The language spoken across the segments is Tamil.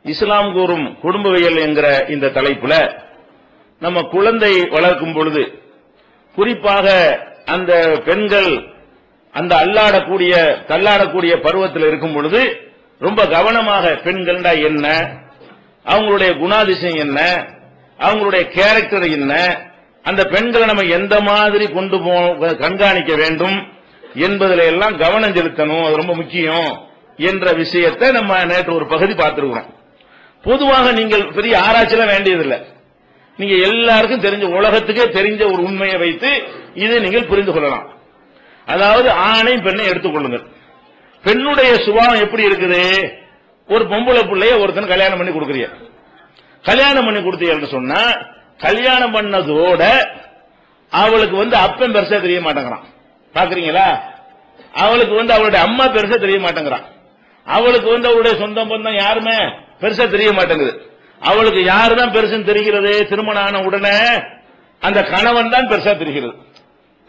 இஸ்லாம் கூறும் குடும்பவியல் என்கிற இந்த தலைப்புல நம்ம குழந்தை வளர்க்கும் பொழுது குறிப்பாக அந்த பெண்கள் அந்த தள்ளாடக்கூடிய பருவத்தில் இருக்கும் பொழுது ரொம்ப கவனமாக பெண்கள்டா என்ன, அவங்களுடைய குணாதிசயம் என்ன, அவங்களுடைய கேரக்டர் என்ன, அந்த பெண்களை நம்ம எந்த மாதிரி கொண்டு கண்காணிக்க வேண்டும் என்பதில் எல்லாம் கவனம் செலுத்தணும். அது ரொம்ப முக்கியம் என்ற விஷயத்தை நம்ம நேற்று ஒரு பகுதி பார்த்திருக்கிறோம். பொதுவாக நீங்கள் பெரிய ஆராய்ச்சியெல்லாம் வேண்டியதில்லை, நீங்க எல்லாருக்கும் தெரிஞ்ச உலகத்துக்கே தெரிஞ்ச ஒரு உண்மையை வைத்து இதை நீங்கள் புரிந்து கொள்ளலாம். அதாவது ஆணை பெண்ணை எடுத்துக்கொள்ளுங்கள். பெண்ணுடைய சுபாவம் எப்படி இருக்குது? ஒரு பொம்பளை பிள்ளைய ஒருத்தன் கல்யாணம் பண்ணி கொடுக்குறீங்க, கல்யாணம் பண்ணி கொடுத்தீங்கன்னு சொன்னா கல்யாணம் பண்ணதோட அவளுக்கு அப்பன் பெருசா தெரிய மாட்டேங்கிறான். பாக்குறீங்களா? அவளுக்கு அவளுடைய அம்மா பெருசா தெரிய மாட்டேங்கிறான். அவளுக்கு அவளுடைய சொந்த பந்தம் யாருமே பெருசா தெரிய மாட்டேங்குது. அவளுக்கு யாருதான் பெருசுன்னு தெரிகிறது? திருமணம் ஆன உடனே அந்த கணவன் தான் பெருசா தெரிகிறது.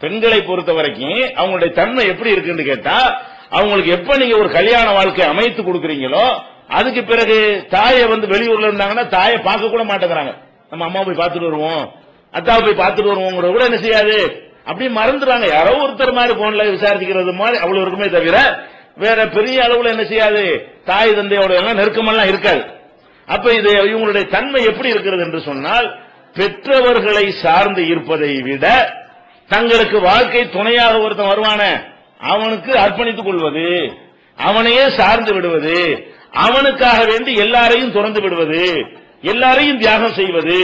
பெண்களை பொறுத்த வரைக்கும் அவங்களுடைய தன்மை எப்படி இருக்குன்னு கேட்டா, அவங்களுக்கு எப்ப நீங்க ஒரு கல்யாண வாழ்க்கை அமைத்து கொடுக்குறீங்களோ அதுக்கு பிறகு தாயை வெளியூர்ல இருந்தாங்கன்னா தாயை பார்க்க கூட மாட்டேங்கிறாங்க. நம்ம அம்மா போய் பார்த்துட்டு வருவோம், அத்தாவை போய் பார்த்துட்டு வருவோம் கூட என்ன செய்யாது, அப்படியே மறந்துடுறாங்க. யாரோ ஒருத்தர் மாதிரி போன்ல விசாரிச்சுக்கிறது மாதிரி அவ்வளவு இருக்குமே தவிர வேற பெரிய அளவுல என்ன செய்யாது, தாய் தந்தையோட எல்லாம் நெருக்கமெல்லாம் இருக்காது. அப்ப இது இவங்களுடைய தன்மை எப்படி இருக்கிறது என்று சொன்னால், பெற்றவர்களை சார்ந்து இருப்பதை விட தங்களுக்கு வாழ்க்கை துணையாக ஒருத்தன் வருவான அவனுக்கு அர்ப்பணித்துக் கொள்வது, அவனையே சார்ந்து விடுவது, அவனுக்காக வேண்டி எல்லாரையும் துறந்து விடுவது, எல்லாரையும் தியாகம் செய்வது,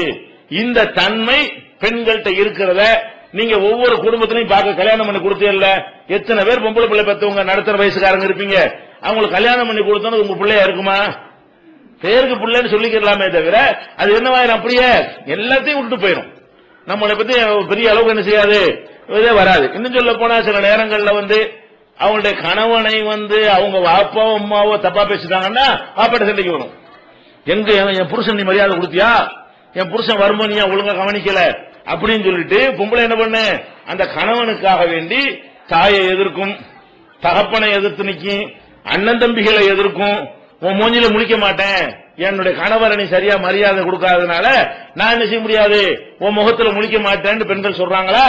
இந்த தன்மை பெண்கள்கிட்ட இருக்கிறத நீங்க ஒவ்வொரு குடும்பத்திலையும் பார்க்க. கல்யாணம் பண்ணி கொடுத்தீங்கல்ல, எத்தனை பேர் பொம்பளை பிள்ளை பெற்றவங்க நடுத்தர வயசுக்காரங்க இருப்பீங்க, அவங்களுக்கு கல்யாணம் பண்ணி கொடுத்தோன்னு உங்க பிள்ளையா இருக்குமா? பேருக்கு பிள்ளைன்னு சொல்லிக்கலாமே தவிர அது என்னவாயிரும், அப்படியே எல்லாத்தையும் விட்டு போயிடும். நம்மளை பத்தி பெரிய அளவுக்கு என்ன செய்யாது, இதே வராது. இன்னும் சொல்ல போனா சில நேரங்கள்ல அவங்களுடைய கணவனை அவங்க வாப்பாவோ அம்மாவோ தப்பா பேசிட்டாங்கன்னா வாப்பாட்ட சண்டைக்கு வரும். எங்க என் புருஷன் நீ மரியாதை கொடுத்தியா, என் புருஷன் வரும்போது நீ ஒழுங்கா கவனிக்கல அப்படின்னு சொல்லிட்டு பொம்பளை என்ன பண்ண, அந்த கணவனுக்காக வேண்டி தாயை எதிர்க்கும், தகப்பனை எதிர்த்து நிற்கும், அண்ணன் தம்பிகளை எதிர்க்கும். உன் மூஞ்சில முழிக்க மாட்டேன், என்னுடைய கணவரை நீ சரியா மரியாதை கொடுக்காதனால நான் என்ன செய்ய முடியாது, உன் முகத்துல முழிக்க மாட்டேன்னு பெண்கள் சொல்றாங்களா?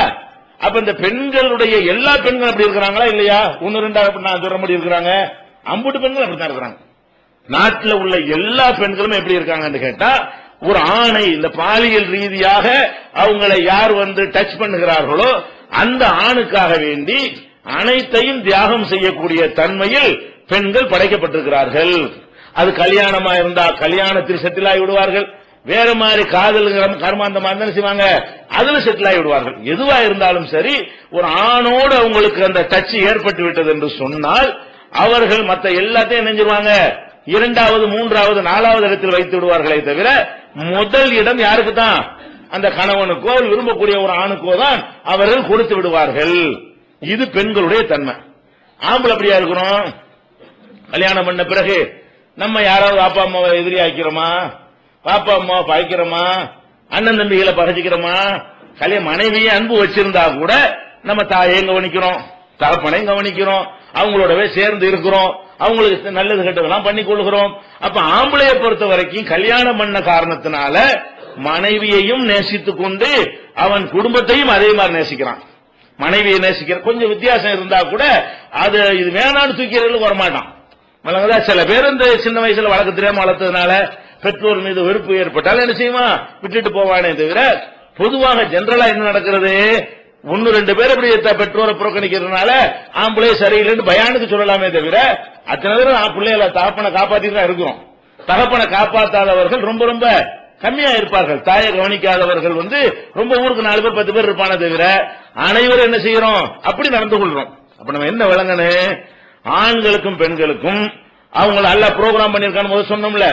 அப்ப இந்த பெண்களுடைய எல்லா பெண்களும் அப்படி இருக்கிறாங்களா இல்லையா? ஒன்னு ரெண்டா நான் சொல்ற மாதிரி இருக்கிறாங்க, அம்புட்டு பெண்கள் அப்படித்தான் இருக்கிறாங்க. நாட்டில் உள்ள எல்லா பெண்களும் எப்படி இருக்காங்கன்னு கேட்டா, ஒரு ஆணை இந்த பாலியல் ரீதியாக அவங்களை யார் டச் பண்ணுகிறார்களோ அந்த ஆணுக்காக வேண்டி அனைத்தையும் தியாகம் செய்யக்கூடிய தன்மையில் பெண்கள் படைக்கப்பட்டிருக்கிறார்கள். அது கல்யாணமா இருந்தா கல்யாணத்தில் செட்டில் ஆகி விடுவார்கள், வேற மாதிரி காதல் கர்மாந்தமா இருந்தாலும் செய்வாங்க, அதுல செட்டில் ஆகி விடுவார்கள். எதுவா இருந்தாலும் சரி, ஒரு ஆணோடு அவங்களுக்கு அந்த டச் ஏற்பட்டு விட்டது என்று சொன்னால் அவர்கள் மற்ற எல்லாத்தையும் நினைஞ்சிருவாங்க, இரண்டாவது மூன்றாவது நாலாவது இடத்தில் வைத்து விடுவார்களே தவிர முதல் இடம் யாருக்கு தான், அந்த கணவனுக்கோ விரும்பக்கூடிய ஒரு ஆணுக்கோ தான் அவர்கள் கொடுத்து விடுவார்கள். இது பெண்களுடைய தன்மை. ஆம்பளை அப்படியா இருக்கிறோம், கல்யாணம் பண்ண பிறகு நம்ம யாராவது பாப்பா அம்மாவை எதிரி ஆக்கிறோமா, பாப்பா அம்மாவை பாய்க்கிறோமா, அண்ணன் தம்பிகளை பகைச்சிக்கிறோமா? கல்யாணம் மனைவியை அன்பு வச்சிருந்தா கூட நம்ம தாயையும் கவனிக்கிறோம், தகப்பனையும் கவனிக்கிறோம், அவங்களோடவே சேர்ந்து இருக்கிறோம், அவங்களுக்கு நல்லது கெட்டதெல்லாம் பண்ணி கொள்கிறோம். அப்ப ஆம்பளையை பொறுத்த வரைக்கும் கல்யாணம் பண்ண காரணத்தினால மனைவியையும் நேசித்துக் கொண்டு அவன் குடும்பத்தையும் அதே மாதிரி நேசிக்கிறான். மனைவியை நேசிக்கிற கொஞ்சம் வித்தியாசம் இருந்தா கூட அது இது வேணான்னு தூக்கிறதுக்கு வரமாட்டான். சில பேர் இந்த சின்ன வயசுல வளர்க்க தெரியாம வளர்த்ததுனால பெற்றோர் மீது வெறுப்பு ஏற்பட்டால் என்ன செய்வான், விட்டுட்டு போவானே தவிர பொதுவாக ஜெனரலா என்ன நடக்கிறது, ஒன்னு ரெண்டு பேர் அப்படி பெற்றோரை புறக்கணிக்கிறதுனால ஆம்பளை சரியில்லைன்னு பயானுக்கு சொல்லலாமே தவிர அத்தனை பேரும் பிள்ளைகளை தகப்பனை காப்பாத்திட்டு தான் இருக்கிறோம். தகப்பனை காப்பாற்றாதவர்கள் ரொம்ப ரொம்ப கம்மியா இருப்பார்கள். தாயை கவனிக்காதவர்கள் ரொம்ப ஊருக்கு 4 பேர் 10 பேர் இருப்பானே தவிர அனைவரும் என்ன செய்யறோம், அப்படி நடந்து கொள்றோம். அப்ப நம்ம என்ன விளங்கணும், ஆண்களுக்கும் பெண்களுக்கும் அவங்களை நல்ல ப்ரோக்ராம் பண்ணிருக்கான்னு முதல் சொன்னோம்ல,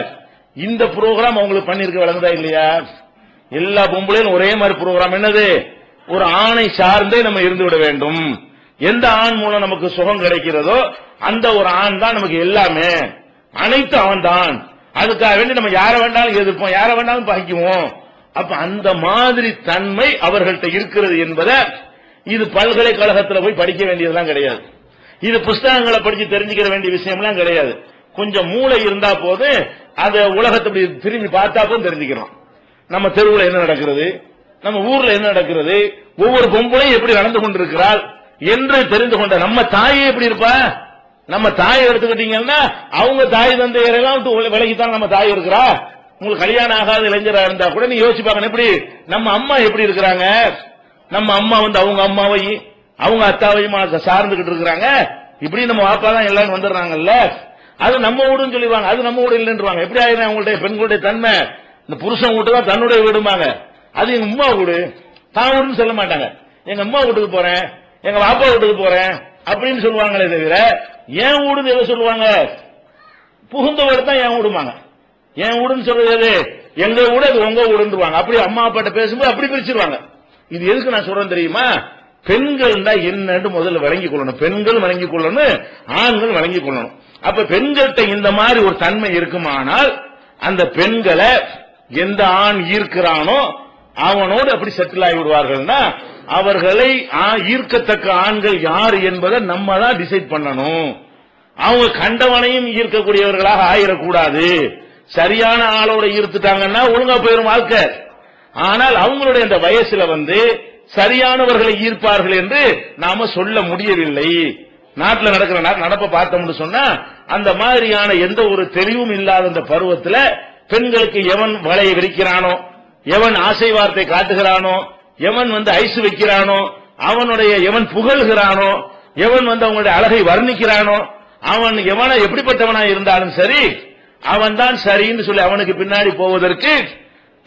இந்த ப்ரோக்ராம் அவங்களுக்கு பண்ணிருக்க விளங்குதா இல்லையா? எல்லா பொம்பளையும் ஒரே மாதிரி ப்ரோக்ராம். என்னது, ஒரு ஆணை சார்ந்தே நம்ம இருந்து விட வேண்டும். எந்த ஆண் மூலம் நமக்கு சுகம் கிடைக்கிறதோ அந்த ஒரு ஆண் தான் நமக்கு எல்லாமே, அனைத்து அவன் தான். அதுக்காக வேண்டி நம்ம யாரை வேண்டாலும் எதிர்ப்போம், யாரை வேண்டாலும் பகைக்குவோம். அப்ப அந்த மாதிரி தன்மை அவர்கள்ட்ட இருக்கிறது என்பதை இது பல்கலைக்கழகத்தில் போய் படிக்க வேண்டியதெல்லாம் கிடையாது, இது புஸ்தகங்களை படிச்சு தெரிஞ்சுக்கிற வேண்டிய விஷயம்லாம் கிடையாது. கொஞ்சம் மூளை இருந்தா போது அந்த உலகத்தை திரும்பி பார்த்தா போதும் தெரிஞ்சுக்கிறோம். நம்ம தெருவில் என்ன நடக்கிறது, நம்ம ஊர்ல என்ன நடக்கிறது, ஒவ்வொரு பொம்பளையும் எப்படி நடந்து கொண்டிருக்கிறாள் என்று தெரிந்து கொண்ட நம்ம தாயே எப்படி இருப்பா? நம்ம தாயை எடுத்துக்கிட்டீங்கன்னா அவங்க தாய் தந்தையரெல்லாம் விலகித்தான் நம்ம தாய் இருக்கிறா. உங்களுக்கு கல்யாணம் ஆகாத இளைஞரா இருந்தா கூட நீ யோசிச்சு பாக்க, எப்படி நம்ம அம்மா எப்படி இருக்கிறாங்க. நம்ம அம்மா அவங்க அம்மாவையும் அவங்க அத்தாவையும் சார்ந்துகிட்டு இருக்கிறாங்க. இப்படி நம்ம வாப்பா தான் எல்லாரும் வந்துடுறாங்கல்ல, அது நம்ம வீடுன்னு சொல்லிடுவாங்க. அது நம்ம வீடு இல்லைன்றாங்க. எப்படி ஆயிரம் அவங்களுடைய பெண்களுடைய தன்மை, இந்த புருஷன் வீட்டு தான் தன்னுடைய வீடுமாங்க. அது எங்க அம்மா வீடு, தான் வீடுன்னு சொல்ல மாட்டாங்க. எங்க அம்மா வீட்டுக்கு போறேன், எங்க வாப்பா வீட்டுக்கு போறேன் அப்படின்னு சொல்லுவாங்களே தவிர ஏன் வீடுன்னு எதை சொல்லுவாங்க? புகுந்த வீடு தான் என் வீடுமாங்க. என் வீடுன்னு சொல்றது எங்க வீடு, அது உங்க வீடுன்றுவாங்க. அப்படி அம்மா அப்பாட்ட பேசும்போது அப்படி பிரிச்சிருவாங்க. இது எதுக்கு நான் சொல்றேன் தெரியுமா? பெண்கள் என்னன்னு முதல்ல வழங்கிக் கொள்ளணும். பெண்கள் வழங்கிக் கொள்ளணும், ஆண்கள் வழங்கிக் கொள்ளணும். அப்ப பெண்கள்கிட்ட இந்த மாதிரி ஒரு தன்மை இருக்குமானால் அந்த பெண்களை எந்த ஆண் ஈர்க்கிறானோ அவனோடு அப்படி செட்டில் ஆகி விடுவார்கள்னா, அவர்களை ஈர்க்கத்தக்க ஆண்கள் யார் என்பதை நம்ம தான் டிசைட் பண்ணணும். அவங்க கண்டவனையும் ஈர்க்கக்கூடியவர்களாக ஆயிடக்கூடாது. சரியான ஆளோட ஈர்த்துட்டாங்கன்னா ஒழுங்கா போயிடும் வாழ்க்கை. ஆனால் அவங்களுடைய அந்த வயசுல சரியானவர்களை ஈர்ப்பார்கள் என்று நாம சொல்ல முடியவில்லை. நாட்டில் நடக்கிற நடப்ப பார்த்தோம்னு சொன்னா அந்த மாதிரியான எந்த ஒரு தெளிவும் இல்லாத அந்த பருவத்தில் பெண்களுக்கு எவன் வலையை விரிக்கிறானோ, எவன் ஆசை வார்த்தை காட்டுகிறானோ, எவன் ஐசு வைக்கிறானோ, அவனுடைய எவன் புகழ்கிறானோ, எவன் அவங்களுடைய அழகை வர்ணிக்கிறானோ, அவன் எவனை எப்படிப்பட்டவனா இருந்தாலும் சரி அவன் தான் சரின்னு சொல்லி அவனுக்கு பின்னாடி போவதற்கு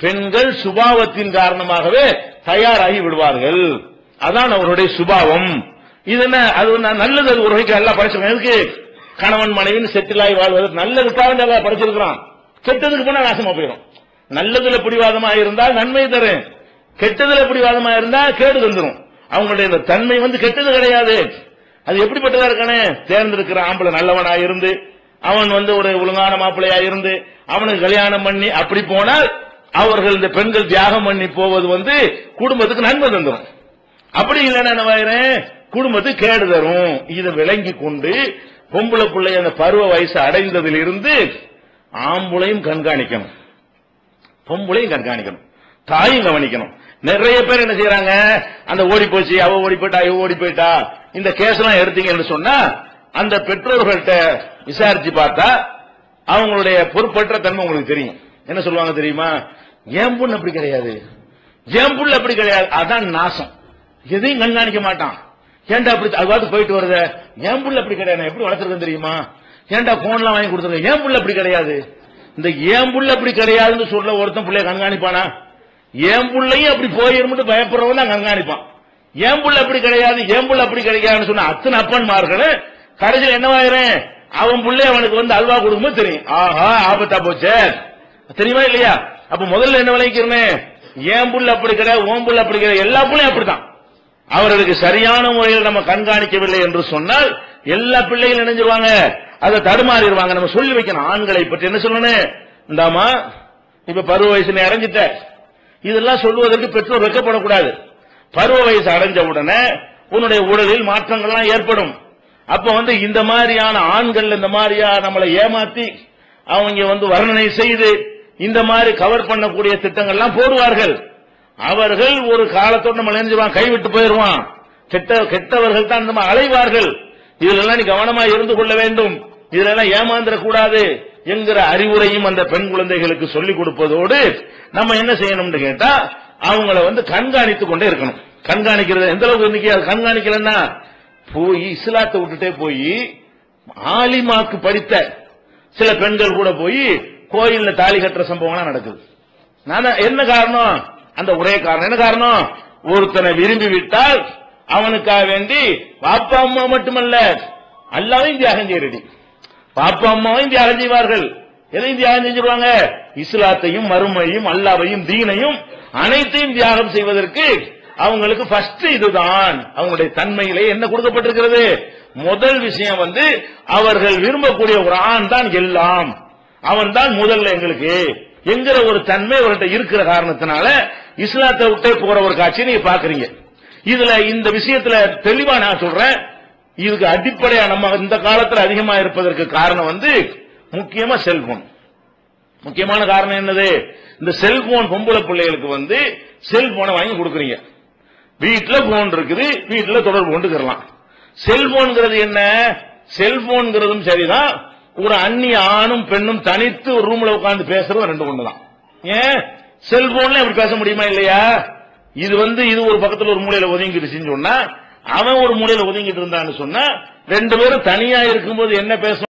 பெண்கள் சுபாவத்தின் காரணமாகவே தயாராகி விடுவார்கள். அதான் அவருடைய சுபாவம். இது என்ன, அது நல்லது. ஒரு வகைக்கு எல்லாம் படிச்சிருக்கான். கணவன் மனைவின்னு செட்டில் ஆகி வாழ்வது நல்லதுக்காக எல்லாம் படிச்சிருக்கிறான். கெட்டதுக்கு போனா நாசமா போயிடும். நல்லதுல பிடிவாதமா இருந்தால் நன்மை தரும், கெட்டதுல பிடிவாதமா இருந்தா கேடு தந்துடும். அவங்களுடைய இந்த தன்மை கெட்டது கிடையாது. அது எப்படிப்பட்டதா இருக்கானே, தேர்ந்தெடுக்கிற ஆம்பளை நல்லவனா இருந்து அவன் ஒரு ஒழுங்கான மாப்பிள்ளையா இருந்து அவனுக்கு கல்யாணம் பண்ணி அப்படி போனால் அவர்கள் இந்த பெண்கள் தியாகம் பண்ணி போவது குடும்பத்துக்கு நன்மை தந்துடும். அப்படி இல்லைன்னா என்ன குடும்பத்துக்கு கேடு தரும். இதை விளங்கி கொண்டு பொம்பளை பிள்ளை அந்த பருவ வயசு அடைந்ததில் இருந்து ஆம்பளையும் கண்காணிக்கணும், பொம்பளையும் கண்காணிக்கணும், தாயும் கவனிக்கணும். நிறைய பேர் என்ன செய்யறாங்க, அந்த ஓடி போச்சு, அவ ஓடி போயிட்டா, இவ ஓடி போயிட்டா, இந்த கேஸ் எல்லாம் எடுத்தீங்கன்னு சொன்னா அந்த பெற்றோர்கள்ட்ட விசாரிச்சு பார்த்தா அவங்களுடைய பொறுப்பற்ற தன்மை உங்களுக்கு தெரியும். என்ன சொல்லுவாங்க தெரியுமா? என் புள்ள அப்படி கிடையாது, என் புள்ள அப்படி கிடையாது, அதான் நாசம். எதையும் கண்காணிக்க மாட்டான். ஏன்டா அப்படி அது போயிட்டு வருது, என் புள்ள அப்படி கிடையாது, எப்படி வளர்த்துருக்கேன் தெரியுமா, ஏன்டா போன்லாம் வாங்கி கொடுத்துருக்க, என் புள்ள அப்படி கிடையாது. இந்த என் புள்ள அப்படி கிடையாதுன்னு சொல்ல ஒருத்தன் பிள்ளைய கண்காணிப்பானா? என் புள்ளையும் அப்படி போயிரும் பயப்படுறவன் தான் கண்காணிப்பான். என் புள்ள அப்படி கிடையாது, என் புள்ள அப்படி கிடைக்காதுன்னு சொன்ன அத்தனை அப்பன்மார்கள் கடைசியில் என்னவாயிரும், அவன் பிள்ளை அவனுக்கு அல்வா கொடுக்கும்போது தெரியும், ஆஹா ஆபத்தா போச்சு, தெரியுமா இல்லையா? அப்ப முதல்ல என்ன விளைக்கிறேன், என் புள்ள அப்படி கிடையாது, ஓம் புள்ள அப்படி கிடையாது, எல்லா பிள்ளையும் அப்படித்தான். அவர்களுக்கு சரியான முறையில் நம்ம கண்காணிக்கவில்லை என்று சொன்னால் எல்லா பிள்ளைகளும் நினைஞ்சிருவாங்க, அதை தடுமாறிடுவாங்க. நம்ம சொல்லி வைக்கணும். ஆண்களை பற்றி என்ன சொல்லணும், இந்தாமா இப்ப பருவ வயசுல அடைஞ்சிட்ட, இதெல்லாம் சொல்லுவதற்கு பெற்றோர் வெட்கப்படக்கூடாது. பருவ வயசு அடைஞ்ச உடனே உன்னுடைய உடலில் மாற்றங்கள்லாம் ஏற்படும். அப்ப இந்த மாதிரியான ஆண்கள் இந்த மாதிரியா நம்மளை ஏமாத்தி அவங்க வர்ணனை செய்து இந்த மாதிரி கவர் பண்ணக்கூடிய திட்டங்கள்லாம் போடுவார்கள். அவர்கள் ஒரு காலத்தோடு நம்ம நினைஞ்சுவான், கைவிட்டு போயிடுவான். கெட்டவர்கள் தான் நம்ம அலைவார்கள். இதுல நீ கவனமா இருந்து கொள்ள வேண்டும், இதுல ஏமாந்துடக்கூடாது என்கிற அறிவுரையும் அந்த பெண் குழந்தைகளுக்கு சொல்லிக் கொடுப்பதோடு நம்ம என்ன செய்யணும்னு கேட்டா அவங்கள கண்காணித்துக் கொண்டே இருக்கணும். கண்காணிக்கிறது எந்த அளவுக்கு இன்னைக்கு கண்காணிக்கலன்னா, போய் இஸ்லாத்தை விட்டுட்டே போய் ஆலிமாக்கு படித்த சில பெண்கள் கூட போய் கோயில்ல தாலி கட்டுற சம்பவம்லாம் நடக்குது. என்ன காரணம்? அந்த ஒரே காரணம். என்ன காரணம்? ஒருத்தனை விரும்பி விட்டால் அவனுக்காக வேண்டி பாப்பா அம்மா மட்டுமல்ல அல்லாவையும் தியாகம் செய்யறடி. பாப்பா அம்மாவையும் தியாகம் செய்வார்கள். எதையும் தியாகம் செஞ்சிருவாங்க? இஸ்லாத்தையும் மறுமையும் அல்லாவையும் தீனையும் அனைத்தையும் தியாகம் செய்வதற்கு அவங்களுக்கு ஃபர்ஸ்ட் இதுதான் அவங்களுடைய தன்மையிலே என்ன கொடுக்கப்பட்டிருக்கிறது. முதல் விஷயம் அவர்கள் விரும்பக்கூடிய ஒரு ஆண் தான் எல்லாம், அவன் தான் முதல்ல எங்களுக்கு என்கிற ஒரு தன்மை அவர்கிட்ட இருக்கிற காரணத்தினால இஸ்லாத்தை விட்டே போற ஒரு காட்சியை நீங்க பாக்குறீங்க. இதுல இந்த விஷயத்துல தெளிவா நான் சொல்றேன், இதுக்கு அடிப்படையா நம்ம இந்த காலத்துல அதிகமா இருப்பதற்கு காரணம் முக்கியமா செல்போன். முக்கியமான காரணம் என்னது? இந்த செல்போன் பொம்பளை பிள்ளைகளுக்கு செல்போனை வாங்கி கொடுக்குறீங்க. வீட்டுல போன் இருக்குது, வீட்டுல தொடர்பு கொண்டுக்கலாம். செல்போன்ங்கிறது என்ன? செல்போன்ங்கிறதும் சரிதான், ஒரு அந்நிய ஆணும் பெண்ணும் தனித்து ஒரு ரூம்ல உட்கார்ந்து பேசுறது ரெண்டு ஒண்ணுதான். ஏன் செல்போன்ல அப்படி பேச முடியுமா இல்லையா? இது இது ஒரு பக்கத்துல ஒரு மூலையில ஒதுங்கிடுச்சுன்னு சொன்னா, அவன் ஒரு மூலையில ஒதுங்கிட்டு இருந்தான்னு சொன்னா, ரெண்டு பேரும் தனியா இருக்கும்போது என்ன பேச